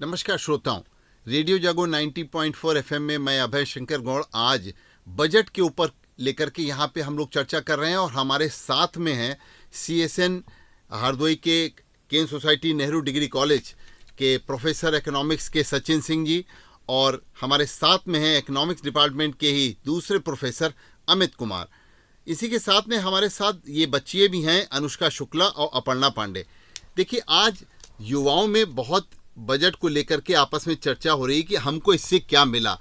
नमस्कार श्रोताओं, रेडियो जागो 90.4 एफएम में मैं अभय शंकर गौड़ आज बजट के ऊपर लेकर के यहाँ पे हम लोग चर्चा कर रहे हैं और हमारे साथ में हैं सीएसएन हरदोई के केन सोसाइटी नेहरू डिग्री कॉलेज के प्रोफेसर इकोनॉमिक्स के सचिन सिंह जी और हमारे साथ में हैं इकोनॉमिक्स डिपार्टमेंट के ही दूसरे प्रोफेसर अमित कुमार। इसी के साथ में हमारे साथ ये बच्चियाँ भी हैं अनुष्का शुक्ला और अपर्णा पांडे। देखिए, आज युवाओं में बहुत बजट को लेकर के आपस में चर्चा हो रही कि हमको इससे क्या मिला,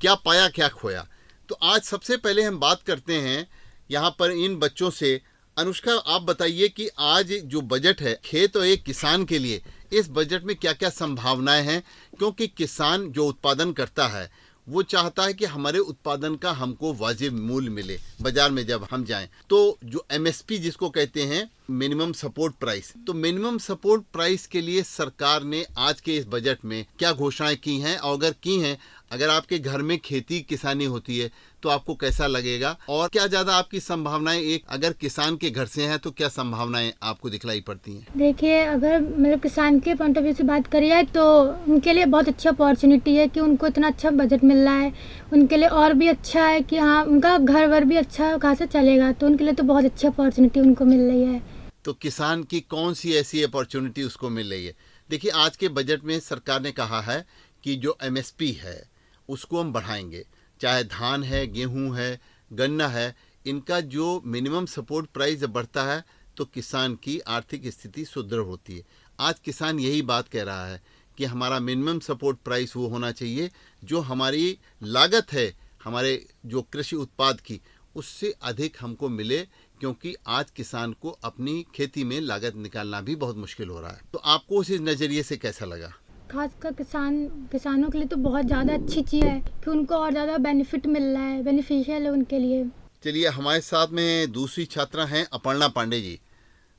क्या पाया, क्या खोया। तो आज सबसे पहले हम बात करते हैं यहाँ पर इन बच्चों से। अनुष्का, आप बताइए कि आज जो बजट है खेत और एक किसान के लिए, इस बजट में क्या क्या संभावनाएं हैं, क्योंकि किसान जो उत्पादन करता है वो चाहता है कि हमारे उत्पादन का हमको वाजिब मूल्य मिले बाजार में जब हम जाएं। तो जो एमएसपी जिसको कहते हैं मिनिमम सपोर्ट प्राइस, तो मिनिमम सपोर्ट प्राइस के लिए सरकार ने आज के इस बजट में क्या घोषणाएं की हैं, और अगर की हैं, अगर आपके घर में खेती किसानी होती है तो आपको कैसा लगेगा और क्या ज़्यादा आपकी संभावनाएं, एक अगर किसान के घर से हैं तो क्या संभावनाएं आपको दिखलाई पड़ती हैं? देखिए, अगर मतलब किसान के पॉइंट ऑफ व्यू से बात करिए तो उनके लिए बहुत अच्छी अपॉर्चुनिटी है कि उनको इतना अच्छा बजट मिल रहा है। उनके लिए और भी अच्छा है कि हाँ, उनका घर वर भी अच्छा खासा चलेगा, तो उनके लिए तो बहुत अच्छी अपॉर्चुनिटी उनको मिल रही है। तो किसान की कौन सी ऐसी अपॉर्चुनिटी उसको मिल रही है? देखिए, आज के बजट में सरकार ने कहा है कि जो एमएसपी है उसको हम बढ़ाएंगे, चाहे धान है, गेहूं है, गन्ना है, इनका जो मिनिमम सपोर्ट प्राइस बढ़ता है तो किसान की आर्थिक स्थिति सुदृढ़ होती है। आज किसान यही बात कह रहा है कि हमारा मिनिमम सपोर्ट प्राइस वो होना चाहिए जो हमारी लागत है, हमारे जो कृषि उत्पाद की, उससे अधिक हमको मिले, क्योंकि आज किसान को अपनी खेती में लागत निकालना भी बहुत मुश्किल हो रहा है। तो आपको उस नज़रिए से कैसा लगा? खासकर किसानों के लिए तो बहुत ज़्यादा अच्छी चीज़ है कि उनको और ज़्यादा बेनिफिट मिल रहा है, बेनिफिशियल है उनके लिए। चलिए, हमारे साथ में दूसरी छात्रा हैं अपर्णा पांडे जी।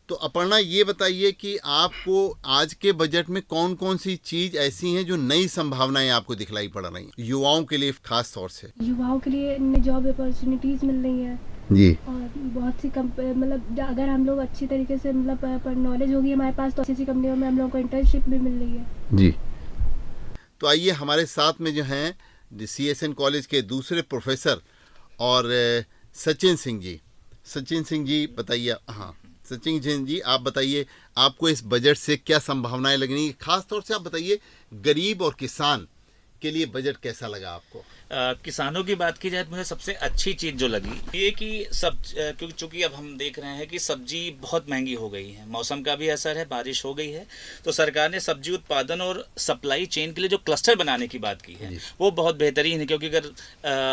तो अपर्णा, ये बताइए कि आपको आज के बजट में कौन कौन सी चीज ऐसी हैं जो नई संभावनाएं आपको दिखलाई पड़ रही हैं युवाओं के लिए, खास तौर से? युवाओं के लिए नई जॉब अपॉर्चुनिटीज़ मिल रही हैं जी। और बहुत सी मतलब अगर हम लोग अच्छी तरीके से मतलब नॉलेज होगी हमारे पास तो अच्छी अच्छी कंपनियों में हम लोग को इंटर्नशिप भी मिल रही है। जी। तो आइए, हमारे साथ में जो हैं सीएसएन कॉलेज के दूसरे प्रोफेसर और सचिन सिंह जी। सचिन सिंह जी बताइए। हाँ सचिन सिंह जी, आप बताइए आपको इस बजट से क्या संभावनाएं लग रही हैं? खास तौर से आप बताइए गरीब और किसान के लिए बजट कैसा लगा आपको? किसानों की बात की जाए तो मुझे सबसे अच्छी चीज़ जो लगी ये कि क्योंकि चूंकि अब हम देख रहे हैं कि सब्जी बहुत महंगी हो गई है, मौसम का भी असर है, बारिश हो गई है, तो सरकार ने सब्जी उत्पादन और सप्लाई चेन के लिए जो क्लस्टर बनाने की बात की है वो बहुत बेहतरीन है, क्योंकि अगर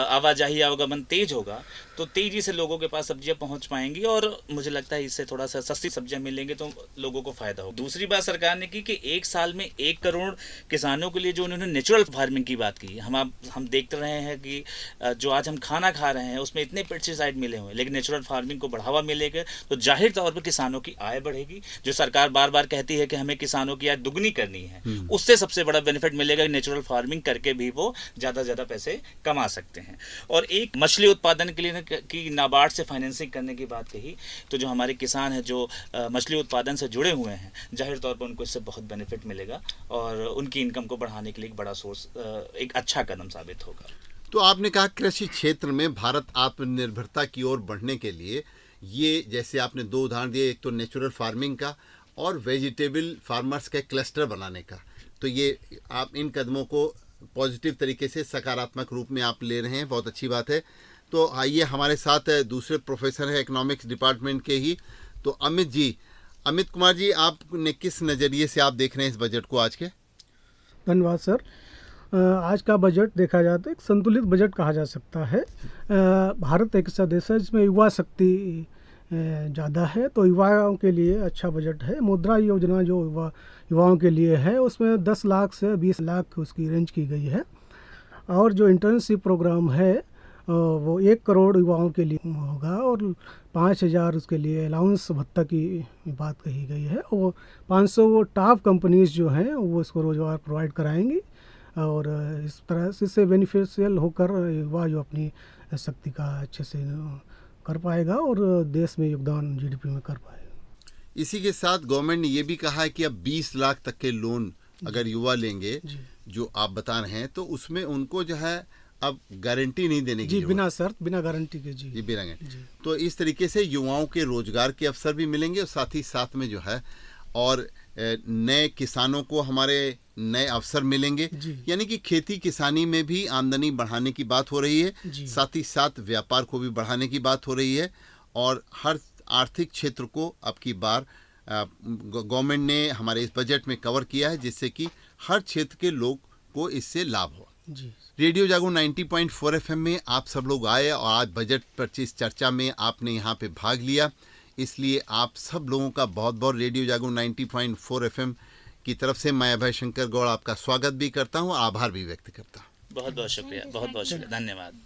आवाजाही आवागमन तेज होगा तो तेजी से लोगों के पास सब्जियां पहुंच पाएंगी और मुझे लगता है इससे थोड़ा सा सस्ती सब्जियां मिलेंगे तो लोगों को फायदा होगा। दूसरी बात सरकार ने की कि 1 साल में 1 करोड़ किसानों के लिए जो उन्होंने नेचुरल फार्मिंग की बात की, हम देखते रहे हैं कि जो आज हम खाना खा रहे हैं उसमें इतने पेस्टिसाइड मिले हुए हैं, लेकिन नेचुरल फार्मिंग को बढ़ावा मिलेगा तो जाहिर तौर पर किसानों की आय बढ़ेगी। जो सरकार बार बार कहती है कि हमें किसानों की आय दुगनी करनी है, उससे सबसे बड़ा बेनिफिट मिलेगा। नेचुरल फार्मिंग करके भी वो ज़्यादा से ज़्यादा पैसे कमा सकते हैं। और एक मछली उत्पादन के लिए की नाबार्ड से फाइनेंसिंग करने की बात कही, तो जो हमारे किसान हैं जो मछली उत्पादन से जुड़े हुए हैं, जाहिर तौर पर उनको इससे बहुत बेनिफिट मिलेगा और उनकी इनकम को बढ़ाने के लिए एक बड़ा सोर्स, एक अच्छा कदम साबित होगा। तो आपने कहा कृषि क्षेत्र में भारत आत्मनिर्भरता की ओर बढ़ने के लिए, ये जैसे आपने 2 उदाहरण दिए, एक तो नेचुरल फार्मिंग का और वेजिटेबल फार्मर्स के क्लस्टर बनाने का, तो ये आप इन कदमों को पॉजिटिव तरीके से सकारात्मक रूप में आप ले रहे हैं, बहुत अच्छी बात है। तो आइए, हमारे साथ दूसरे प्रोफेसर हैं इकोनॉमिक्स डिपार्टमेंट के ही, तो अमित जी, अमित कुमार जी, आपने किस नज़रिए से आप देख रहे हैं इस बजट को आज के? धन्यवाद सर। आज का बजट देखा जाए तो एक संतुलित बजट कहा जा सकता है। भारत एक ऐसा देश है जिसमें युवा शक्ति ज़्यादा है, तो युवाओं के लिए अच्छा बजट है। मुद्रा योजना जो युवाओं के लिए है उसमें 10 लाख से 20 लाख उसकी रेंज की गई है, और जो इंटर्नशिप प्रोग्राम है वो 1 करोड़ युवाओं के लिए होगा और 5,000 उसके लिए अलाउंस भत्ता की बात कही गई है। और 500 टॉप कंपनीज़ जो हैं वो इसको रोज़गार प्रोवाइड कराएंगी और इस तरह से इससे बेनिफिशियल होकर युवा जो अपनी शक्ति का अच्छे से कर पाएगा और देश में योगदान जीडीपी में कर पाएगा। इसी के साथ गवर्नमेंट ने ये भी कहा है कि अब 20 लाख तक के लोन अगर युवा लेंगे जी जो आप बता रहे हैं, तो उसमें उनको जो है अब गारंटी नहीं देने की जी, जरूरत बिना शर्त बिना गारंटी के। जी जी बिना गारंटी। जी तो इस तरीके से युवाओं के रोजगार के अवसर भी मिलेंगे और साथ ही साथ में जो है और नए किसानों को हमारे नए अवसर मिलेंगे। जी यानी कि खेती किसानी में भी आमदनी बढ़ाने की बात हो रही है, जी साथ ही साथ व्यापार को भी बढ़ाने की बात हो रही है। और हर आर्थिक क्षेत्र को अब की बार गवर्नमेंट ने हमारे इस बजट में कवर किया है, जिससे कि हर क्षेत्र के लोग को इससे लाभ हो। जी रेडियो जागरण 90.4 एफएम में आप सब लोग आए और आज बजट पर इस चर्चा में आपने यहाँ पे भाग लिया, इसलिए आप सब लोगों का बहुत बहुत रेडियो जागरण 90.4 एफएम की तरफ से मैं अभय शंकर गौड़ आपका स्वागत भी करता हूँ, आभार भी व्यक्त करता हूँ। बहुत बहुत शुक्रिया, बहुत बहुत शुक्रिया, धन्यवाद।